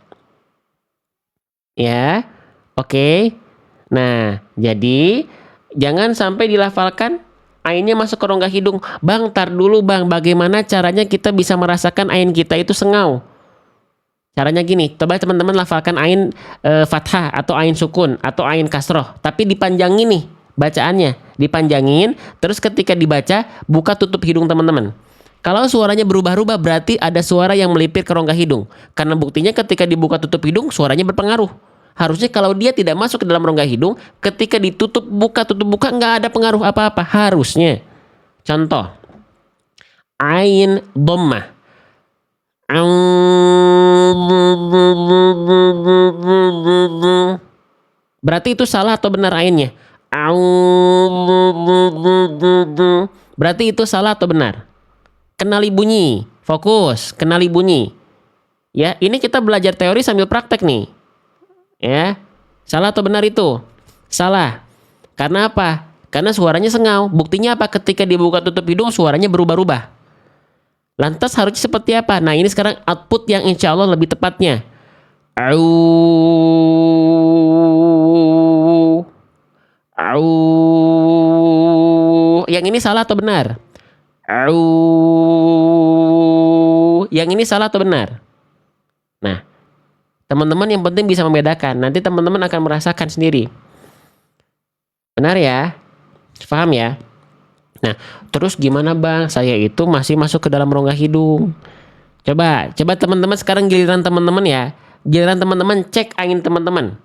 Ya. Oke. Nah, jadi jangan sampai dilafalkan ainnya masuk ke rongga hidung. Bang, tar dulu bang, bagaimana caranya kita bisa merasakan ain kita itu sengau? Caranya gini, coba teman-teman lafalkan ain fathah atau ain sukun atau ain kasroh, tapi dipanjangin nih bacaannya, dipanjangin. Terus ketika dibaca, buka tutup hidung teman-teman. Kalau suaranya berubah-ubah berarti ada suara yang melipir ke rongga hidung. Karena buktinya ketika dibuka tutup hidung suaranya berpengaruh. Harusnya kalau dia tidak masuk ke dalam rongga hidung, ketika ditutup buka nggak ada pengaruh apa-apa harusnya. Contoh, ain dhammah. Berarti itu salah atau benar ainnya? Berarti itu salah atau benar? Kenali bunyi, fokus, kenali bunyi. Ya, ini kita belajar teori sambil praktek nih. Ya, salah atau benar itu? Salah. Karena apa? Karena suaranya sengau. Buktinya apa? Ketika dibuka tutup hidung suaranya berubah-ubah. Lantas harusnya seperti apa? Nah ini sekarang output yang insya Allah lebih tepatnya. Au. Au. Yang ini salah atau benar? Au. Yang ini salah atau benar? Nah, teman-teman yang penting bisa membedakan. Nanti teman-teman akan merasakan sendiri. Benar ya? Paham ya? Nah, terus gimana bang? Saya itu masih masuk ke dalam rongga hidung. Coba teman-teman sekarang giliran teman-teman ya. Giliran teman-teman cek ain teman-teman.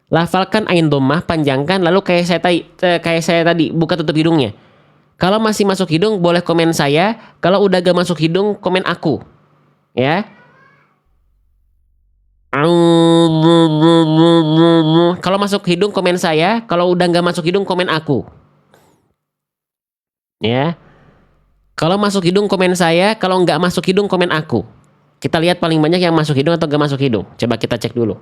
Lafalkan ain dhammah, panjangkan, lalu kayak saya tadi buka tutup hidungnya. Kalau masih masuk hidung boleh komen saya. Kalau udah gak masuk hidung komen aku. Ya. Kalau masuk hidung komen saya, kalau udah nggak masuk hidung komen aku. Ya. Kalau masuk hidung komen saya, kalau nggak masuk hidung komen aku. Kita lihat paling banyak yang masuk hidung atau nggak masuk hidung. Coba kita cek dulu.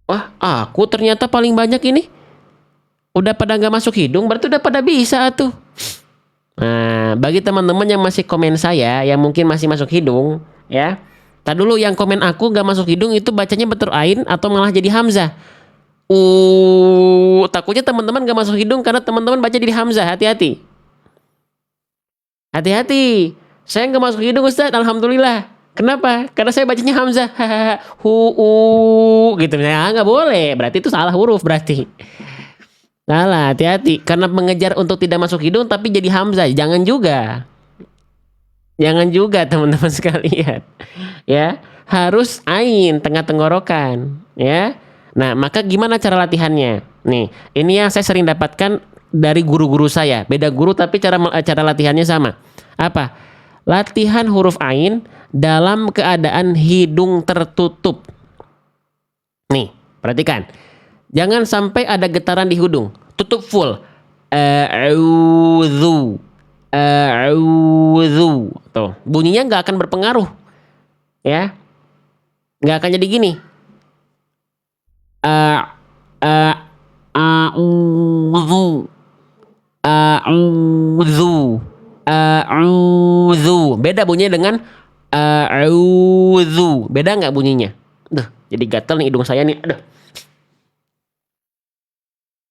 Wah, aku ternyata paling banyak ini. Udah pada nggak masuk hidung, berarti udah pada bisa tuh. Nah, bagi teman-teman yang masih komen saya, yang mungkin masih masuk hidung, ya. Tadi dulu yang komen aku gak masuk hidung itu bacanya betul ain atau malah jadi hamzah. Takutnya teman-teman gak masuk hidung karena teman-teman baca jadi hamzah. Hati-hati. Hati-hati. Saya gak masuk hidung Ustaz, alhamdulillah. Kenapa? Karena saya bacanya hamzah. Gitu. Nah, gak boleh. Berarti itu salah huruf berarti. Salah, hati-hati. Karena mengejar untuk tidak masuk hidung tapi jadi hamzah. Jangan juga. Jangan juga teman-teman sekalian. Ya, harus ain tengah tenggorokan, ya. Nah, maka gimana cara latihannya? Nih, ini yang saya sering dapatkan dari guru-guru saya. Beda guru tapi cara latihannya sama. Apa? Latihan huruf ain dalam keadaan hidung tertutup. Nih, perhatikan. Jangan sampai ada getaran di hidung. Tutup full. A'udzu. A'udzu. Tuh, bunyinya nggak akan berpengaruh. Ya. Nggak akan jadi gini. A'udzu. A'udzu. A'udzu. Beda bunyinya dengan a'udzu. Beda nggak bunyinya? Duh, jadi gatel nih hidung saya nih. Aduh.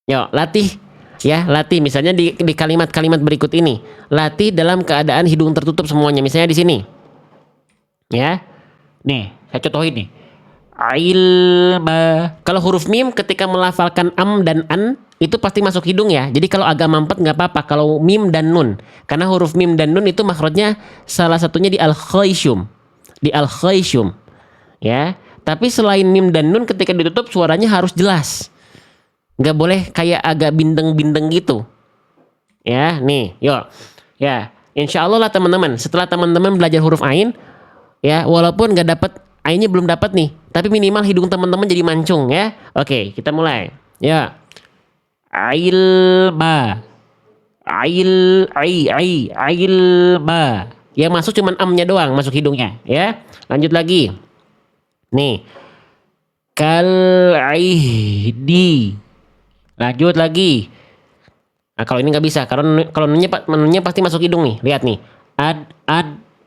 Yuk, latih. Ya, latih misalnya di kalimat-kalimat berikut ini. Latih dalam keadaan hidung tertutup semuanya. Misalnya di sini. Ya. Nih, saya contohin nih. Ilma. Kalau huruf mim ketika melafalkan am dan an itu pasti masuk hidung ya. Jadi kalau agak mampet nggak apa-apa kalau mim dan nun. Karena huruf mim dan nun itu makhrajnya salah satunya di al-khayshum. Di al-khayshum. Ya. Tapi selain mim dan nun ketika ditutup suaranya harus jelas. Nggak boleh kayak agak bindeng-bindeng gitu. Ya, nih, yuk. Ya, insya Allah lah teman-teman. Setelah teman-teman belajar huruf ain, ya, walaupun nggak dapat ainnya belum dapat nih, tapi minimal hidung teman-teman jadi mancung ya. Oke, kita mulai. Ya. Ilma. Ilma. Yang masuk cuman amnya doang masuk hidungnya, ya. Lanjut lagi. Nih. Kal'ihdi. Lanjut lagi. Nah, kalau ini nggak bisa, kalau nunnya pasti masuk hidung nih. Lihat nih. Ad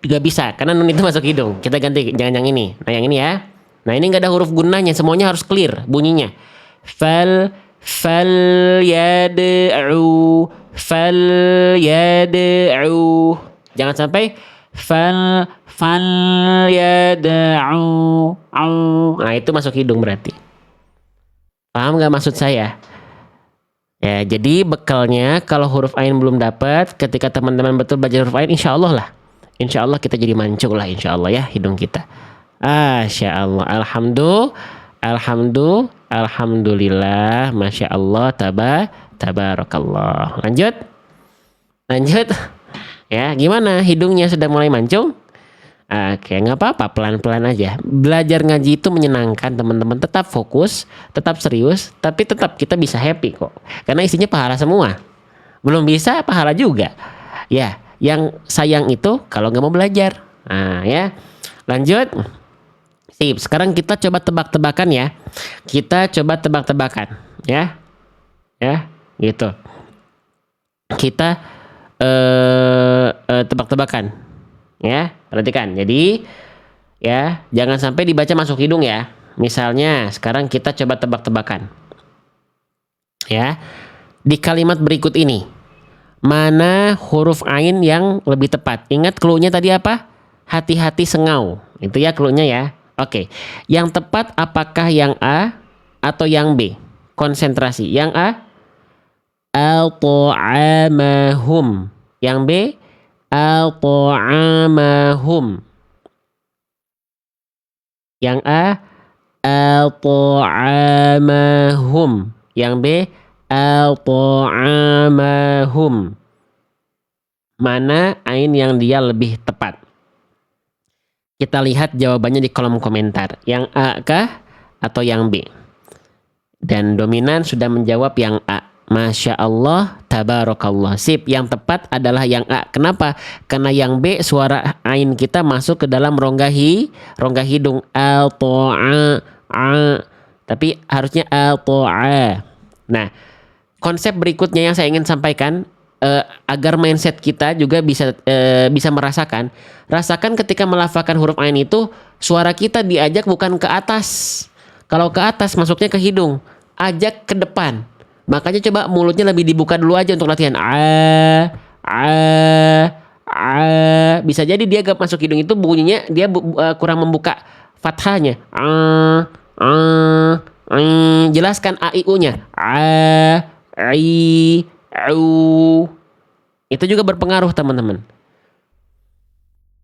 nggak bisa karena nun itu masuk hidung. Kita ganti, jangan yang ini. Nah, yang ini ya. Nah, ini nggak ada huruf gunanya, semuanya harus clear bunyinya. Fal yad'u. Jangan sampai fal yad'u. Nah, itu masuk hidung berarti. Paham nggak maksud saya? Ya, jadi bekalnya kalau huruf ain belum dapat, ketika teman-teman betul belajar huruf ain, insya Allah lah. Insya Allah kita jadi mancung lah, insya Allah ya hidung kita. Masya Allah, alhamdulillah, masya Allah, tabarakallah. Lanjut. Ya, gimana hidungnya sudah mulai mancung? Oke, nggak apa-apa, pelan-pelan aja. Belajar ngaji itu menyenangkan, teman-teman. Tetap fokus, tetap serius, tapi tetap kita bisa happy kok. Karena isinya pahala semua. Belum bisa, pahala juga. Ya, yang sayang itu kalau nggak mau belajar. Nah, ya. Lanjut. Sip, sekarang kita coba tebak-tebakan ya. Kita coba tebak-tebakan, ya. Ya, gitu. Kita tebak-tebakan. Ya, perhatikan. Jadi ya, jangan sampai dibaca masuk hidung ya. Misalnya, sekarang kita coba tebak-tebakan. Ya. Di kalimat berikut ini, mana huruf ain yang lebih tepat? Ingat clue-nya tadi apa? Hati-hati sengau. Itu ya clue-nya ya. Oke. Yang tepat apakah yang A atau yang B? Konsentrasi. Yang A, al-ta'amahum. Yang B, al-ta'amahum. Yang A, al-ta'amahum. Yang B, al-ta'amahum. Mana ain yang dia lebih tepat? Kita lihat jawabannya di kolom komentar. Yang A kah atau yang B? Dan dominan sudah menjawab yang A. Masya Allah, tabarakallah. Sip, yang tepat adalah yang A. Kenapa? Karena yang B suara ain kita masuk ke dalam rongga hidung. Al-to'a. Tapi harusnya al-to'a. Nah, konsep berikutnya yang saya ingin sampaikan agar mindset kita juga bisa merasakan. Rasakan ketika melafalkan huruf ain itu suara kita diajak bukan ke atas. Kalau ke atas masuknya ke hidung, ajak ke depan. Makanya coba mulutnya lebih dibuka dulu aja untuk latihan. Bisa jadi dia gak masuk hidung itu bunyinya dia kurang membuka fathahnya. Jelaskan a i u-nya. Itu juga berpengaruh teman-teman.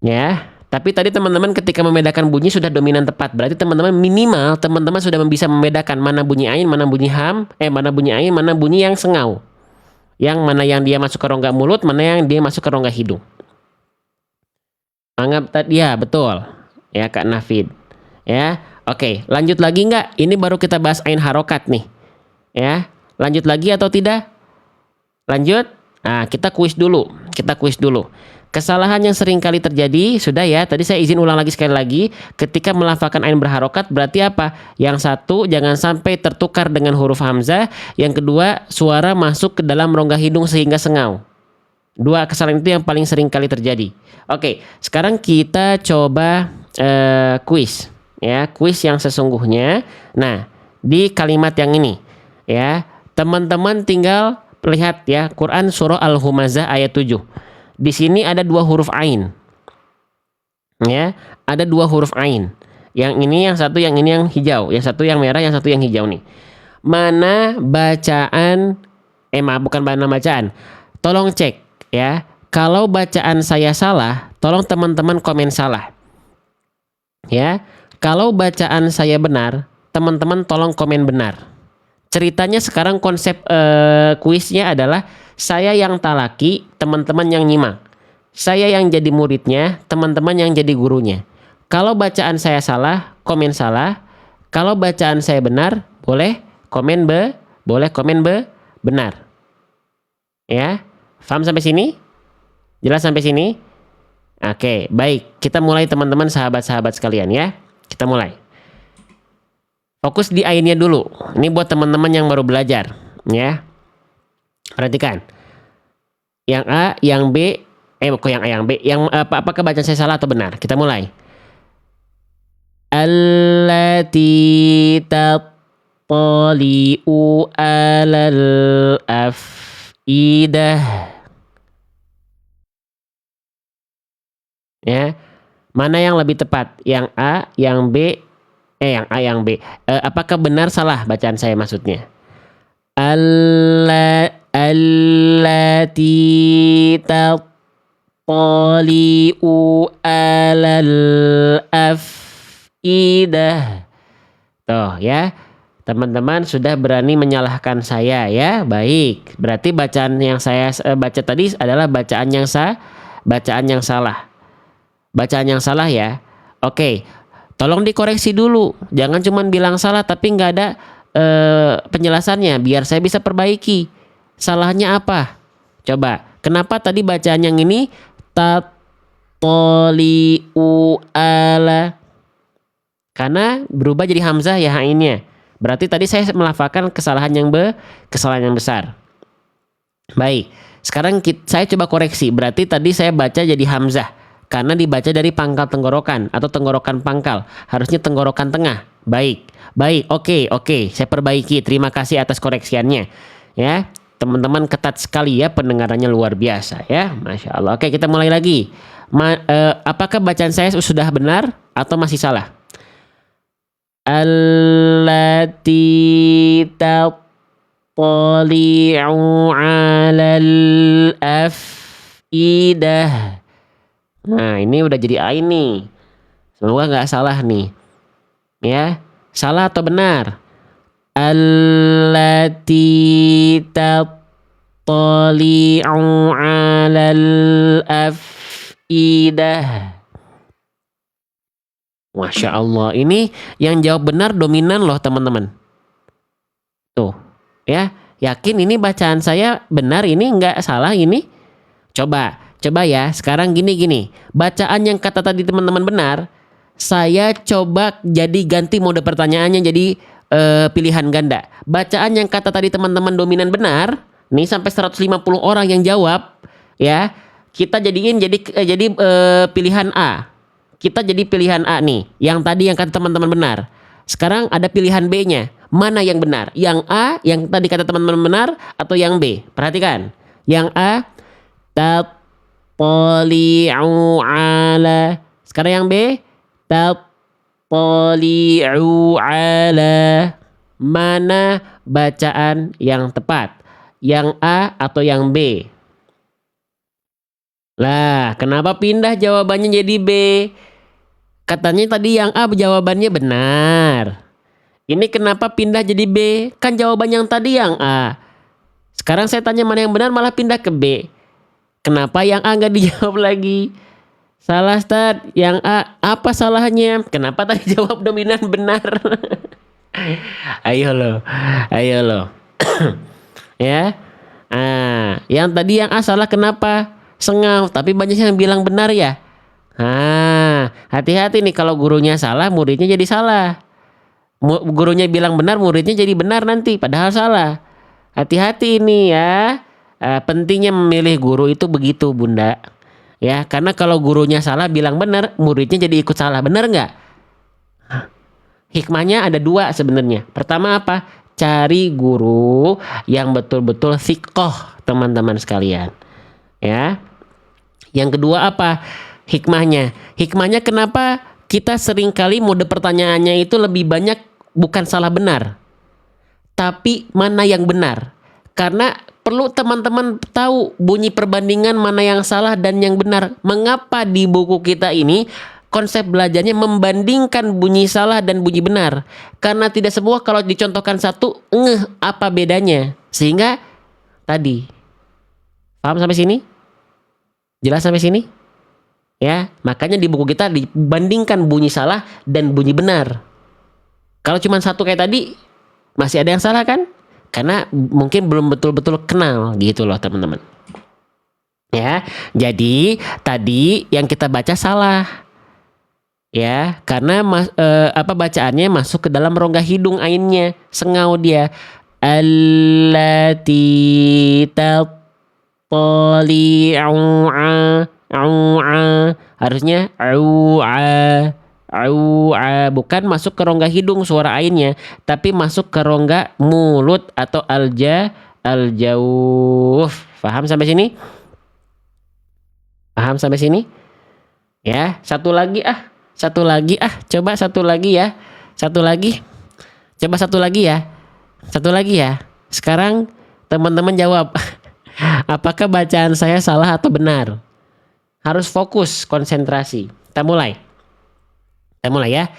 Ya, Tapi tadi teman-teman ketika membedakan bunyi sudah dominan tepat. Berarti teman-teman minimal teman-teman sudah bisa membedakan mana bunyi ain, mana bunyi mana bunyi ain, mana bunyi yang sengau. Yang mana yang dia masuk ke rongga mulut, mana yang dia masuk ke rongga hidung. Anggap tadi ya betul. Ya Kak Nafid. Ya. Oke, lanjut lagi nggak? Ini baru kita bahas ain harokat nih. Ya. Lanjut lagi atau tidak? Lanjut. Nah, kita kuis dulu. Kesalahan yang sering kali terjadi, sudah ya, tadi saya izin ulang lagi sekali lagi, ketika melafalkan ain berharokat berarti apa? Yang satu, jangan sampai tertukar dengan huruf hamzah. Yang kedua, suara masuk ke dalam rongga hidung sehingga sengau. Dua kesalahan itu yang paling sering kali terjadi. Oke, sekarang kita coba kuis. Ya, kuis yang sesungguhnya. Nah, di kalimat yang ini, ya, teman-teman tinggal lihat ya, Quran surah Al-Humazah ayat 7. Di sini ada dua huruf ain. Ya, ada dua huruf ain. Yang ini yang satu, yang ini yang hijau. Yang satu yang merah, yang satu yang hijau nih. Mana bacaan bukan mana bacaan. Tolong cek ya. Kalau bacaan saya salah, tolong teman-teman komen salah. Ya. Kalau bacaan saya benar, teman-teman tolong komen benar. Ceritanya sekarang konsep kuisnya adalah saya yang talaki, teman-teman yang nyimak. Saya yang jadi muridnya, teman-teman yang jadi gurunya. Kalau bacaan saya salah, komen salah. Kalau bacaan saya benar, boleh komen benar. Ya, paham sampai sini? Jelas sampai sini? Oke, baik. Kita mulai teman-teman, sahabat-sahabat sekalian ya. Kita mulai. Fokus di ainnya dulu. Ini buat teman-teman yang baru belajar, ya. Perhatikan. Yang A, yang B, kok yang A, yang B, yang apakah bacaan saya salah atau benar? Kita mulai. Allati tattali'u alal afidah. Ya. Mana yang lebih tepat? Yang A, yang B, yang A, yang B. Apakah benar salah bacaan saya maksudnya? Allati tattali'u alal afidah. Tuh ya. Teman-teman sudah berani menyalahkan saya ya. Baik. Berarti bacaan yang saya baca tadi adalah bacaan yang salah. Bacaan yang salah ya. Oke. Tolong dikoreksi dulu. Jangan cuma bilang salah tapi nggak ada penjelasannya biar saya bisa perbaiki. Salahnya apa? Coba. Kenapa tadi bacaan yang ini tattali'u ala? Karena berubah jadi hamzah ya ainnya. Berarti tadi saya melafalkan kesalahan yang besar. Baik. Sekarang saya coba koreksi. Berarti tadi saya baca jadi hamzah karena dibaca dari pangkal tenggorokan atau tenggorokan pangkal. Harusnya tenggorokan tengah. Baik. Oke. Saya perbaiki. Terima kasih atas koreksiannya. Ya, teman-teman ketat sekali ya, pendengarannya luar biasa ya. Masya Allah. Oke, kita mulai lagi. Apakah bacaan saya sudah benar atau masih salah? Allati tattali'u 'alal afidah. Nah, ini udah jadi ain nih. Semoga nggak salah nih. Ya, salah atau benar? Allati tattali'u 'alal afidah. Masya Allah, ini yang jawab benar dominan loh teman-teman. Tuh, ya, yakin ini bacaan saya benar, ini nggak salah ini? Coba ya, sekarang gini. Bacaan yang kata tadi teman-teman benar, saya coba jadi ganti mode pertanyaannya jadi pilihan ganda. Bacaan yang kata tadi teman-teman dominan benar, nih sampai 150 orang yang jawab, ya, kita jadiin jadi pilihan A. Kita jadi pilihan A nih, yang tadi yang kata teman-teman benar. Sekarang ada pilihan B-nya. Mana yang benar? Yang A, yang tadi kata teman-teman benar, atau yang B? Perhatikan. Yang A, tattali'u 'ala. Sekarang yang B, tattali'u 'ala. Mana bacaan yang tepat? Yang A atau yang B? Lah, kenapa pindah jawabannya jadi B? Katanya tadi yang A jawabannya benar. Ini kenapa pindah jadi B? Kan jawaban yang tadi yang A. Sekarang saya tanya mana yang benar malah pindah ke B. Kenapa yang A nggak dijawab lagi? Salah Ustaz, yang A apa salahnya? Kenapa tadi jawab dominan benar? Ayo lo, ayo lo. Ya. Yang tadi yang A salah kenapa? Sengau, tapi banyak yang bilang benar ya. Hati-hati nih kalau gurunya salah, muridnya jadi salah. Gurunya bilang benar, muridnya jadi benar nanti, padahal salah. Hati-hati ini ya. Pentingnya memilih guru itu begitu, Bunda. Ya, karena kalau gurunya salah bilang benar, muridnya jadi ikut salah. Benar nggak? Hikmahnya ada dua sebenarnya. Pertama apa? Cari guru yang betul-betul thiqah, teman-teman sekalian. Ya. Yang kedua apa? Hikmahnya. Hikmahnya kenapa kita seringkali mode pertanyaannya itu lebih banyak bukan salah benar, tapi mana yang benar. Karena perlu teman-teman tahu bunyi perbandingan mana yang salah dan yang benar. Mengapa di buku kita ini konsep belajarnya membandingkan bunyi salah dan bunyi benar? Karena tidak semua kalau dicontohkan satu apa bedanya. Sehingga tadi paham sampai sini? Jelas sampai sini? Ya, makanya di buku kita dibandingkan bunyi salah dan bunyi benar. Kalau cuma satu kayak tadi masih ada yang salah kan? Karena mungkin belum betul-betul kenal gitu loh teman-teman. Ya, jadi tadi yang kita baca salah. Ya, karena bacaannya masuk ke dalam rongga hidung ainnya, sengau dia. Allati tatali'u harusnya bukan masuk ke rongga hidung suara ainnya, tapi masuk ke rongga mulut atau aljawf. Paham sampai sini? Paham sampai sini? Ya, satu lagi coba satu lagi ya. Coba satu lagi ya. Sekarang teman-teman jawab. Apakah bacaan saya salah atau benar? Harus fokus, konsentrasi. Kita mulai ya.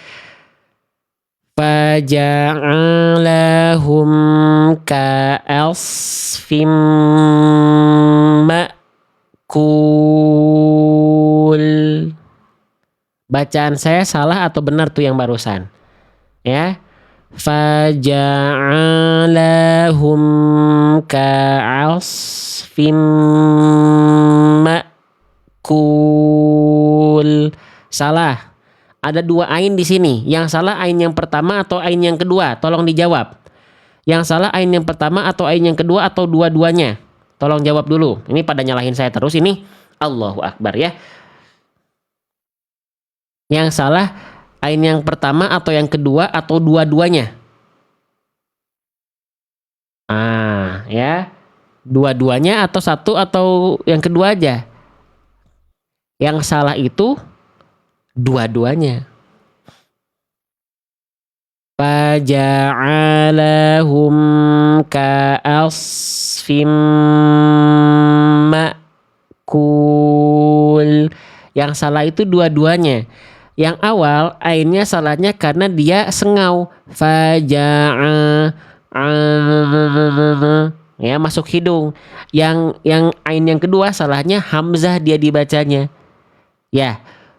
Faja'alahum ka'asfim ma'kul. Bacaan saya salah atau benar tuh yang barusan? Ya. Faja'alahum ka'asfim ma'kul. Salah. Ada dua ain di sini. Yang salah ain yang pertama atau ain yang kedua? Tolong dijawab. Yang salah ain yang pertama atau ain yang kedua atau dua-duanya? Tolong jawab dulu. Ini pada nyalahin saya terus ini. Allahu Akbar ya. Yang salah ain yang pertama atau yang kedua atau dua-duanya? Ya. Dua-duanya atau satu atau yang kedua aja? Yang salah itu dua-duanya. Faja'alahum ka'asfim ma'kul. Yang salah itu dua-duanya. Yang awal ainnya salahnya karena dia sengau. Ya, masuk hidung. Yang ain yang kedua salahnya hamzah dia dibacanya. Ya.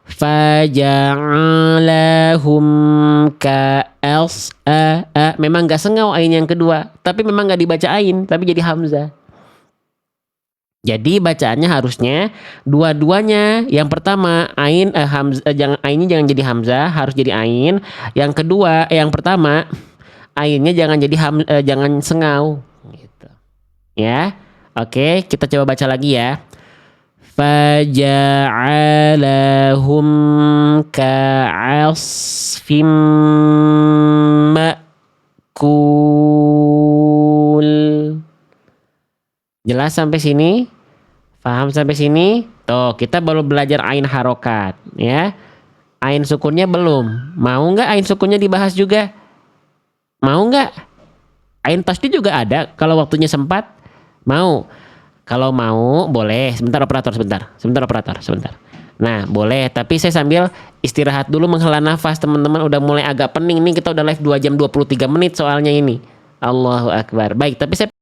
Faja'alahum memang gak sengau ain yang kedua, tapi memang gak dibaca ain, tapi jadi hamzah. Jadi bacaannya harusnya dua-duanya. Yang pertama ain ainnya jangan jadi hamzah, harus jadi ain. Yang kedua yang pertama ainnya jangan jadi jangan sengau gitu. Ya. Oke, kita coba baca lagi ya. Faja'alahum ka'asfim ma'kul. Jelas sampai sini? Paham sampai sini? Tuh, kita baru belajar ain harokat ya. Ain sukunnya belum. Mau nggak ain sukunnya dibahas juga? Mau nggak? Ain tasdid juga ada kalau waktunya sempat. Mau. Kalau mau boleh. Sebentar operator, sebentar. Nah, boleh, tapi saya sambil istirahat dulu menghela nafas, teman-teman. Udah mulai agak pening nih, kita udah live 2 jam 23 menit soalnya ini. Allahu Akbar. Baik, tapi saya